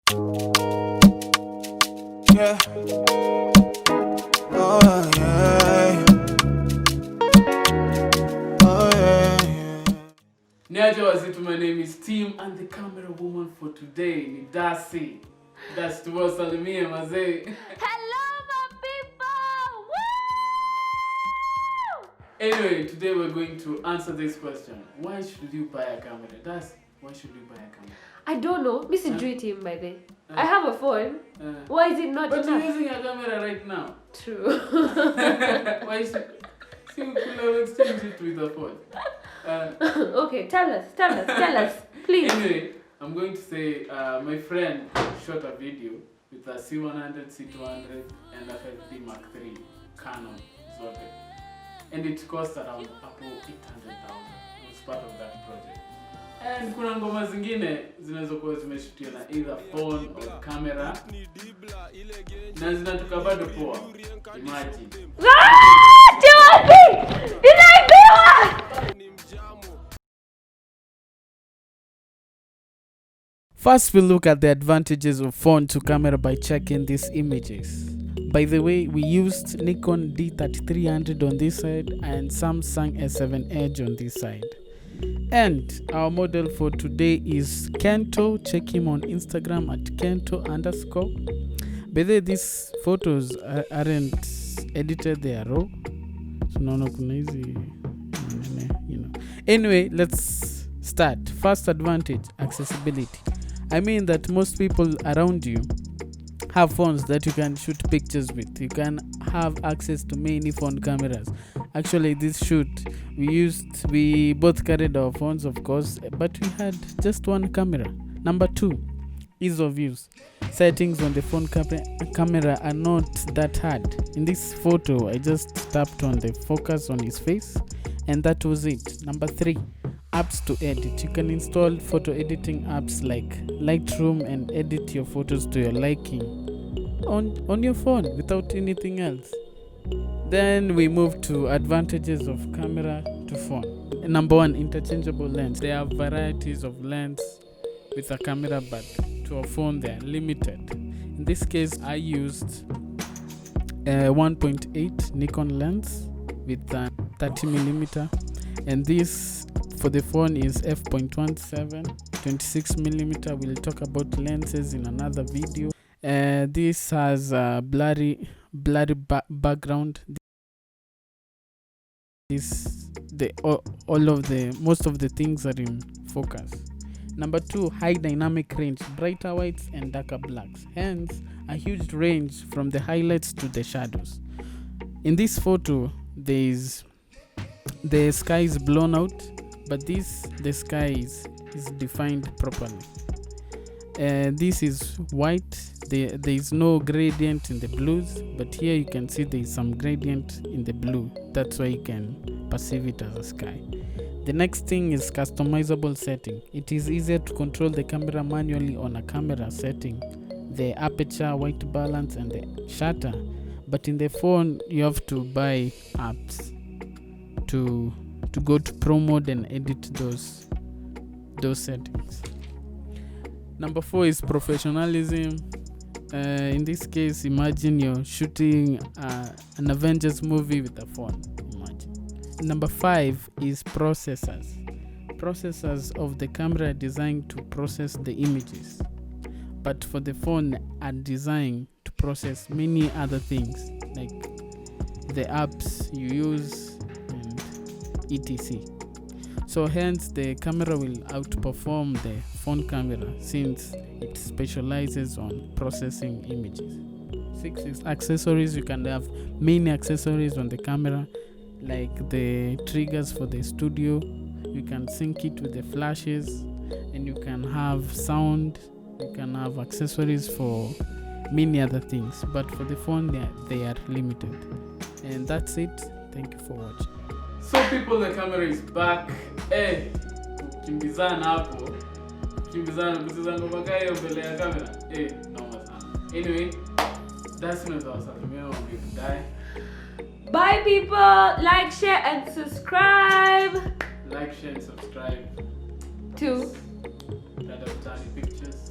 Yeah. Oh yeah. Oh yeah. Niaje wazito, my name is Tim and the camera woman for today ni Darcy. That's tuwasalimie mazee. Hello my people! Woo! Anyway, today we're going to answer this question. Why should you buy a camera? Darcy, why should you buy a camera? I don't know. Miss Dream by the way. I have a phone. Why is it not But enough? you're using a camera right now. True. Why should you could have exchanged it with a phone? Okay, tell us, please. Anyway, I'm going to say my friend shot a video with a C100, C200 and a 5D Mark III Canon zote. And it cost around up to 800,000. It was part of that project. And kuna ngoma zingine zinazokuwa zimeshutiwa na either phone or camera na zinatoka bado poa. Imagine. First, we'll look at the advantages of phone to camera by checking these images. By the way, we used Nikon D3300 on this side and Samsung S7 Edge on this side. And our model for today is Kento. Check him on Instagram at Kento_. By the way, these photos aren't edited, they are raw. So no easy, you know. Anyway, let's start. First advantage, accessibility. I mean that most people around you have phones that you can shoot pictures with. You can have access to many phone cameras. Actually, this shoot we both carried our phones, of course, but we had just one camera. Number 2, ease of use. Settings on the phone camera are not that hard. In this photo, I just tapped on the focus on his face and that was it. Number 3, apps to edit. You can install photo editing apps like Lightroom and edit your photos to your liking on your phone without anything else. Then we move to advantages of camera to phone. Number 1, interchangeable lens. There are varieties of lens with a camera, but to a phone they are limited. In this case, I used a 1.8 Nikon lens with a 30mm, and this for the phone is f.17 26mm. We'll talk about lenses in another video. This has a blurry background. Most of the things are in focus. Number 2, high dynamic range, brighter whites and darker blacks, hence a huge range from the highlights to the shadows. In this photo, the sky is blown out, but the sky is defined properly. This is white. There is no gradient in the blues, but here you can see there is some gradient in the blue. That's why you can perceive it as a sky. The next thing is customizable setting. It is easier to control the camera manually on a camera setting, the aperture, white balance and the shutter. But in the phone, you have to buy apps to go to Pro Mode and edit those settings. Number 4 is professionalism. In this case, imagine you're shooting an Avengers movie with a phone. Imagine. Number 5 is processors. Processors of the camera are designed to process the images, but for the phone are designed to process many other things like the apps you use and etc. So hence the camera will outperform the phone camera since it specializes on processing images. 6 is accessories. You can have many accessories on the camera, like the triggers for the studio. You can sync it with the flashes, and you can have sound. You can have accessories for many other things, but for the phone they are limited. And that's it. Thank you for watching. So people, the camera is back. Kimbizana hapo. Kimbizana kutizanga mpaka hiyo mbele ya kamera. Naomba sana. Anyway, that's not all. Bye people. Like, share and subscribe. Like, share and subscribe To radamtaani Pictures.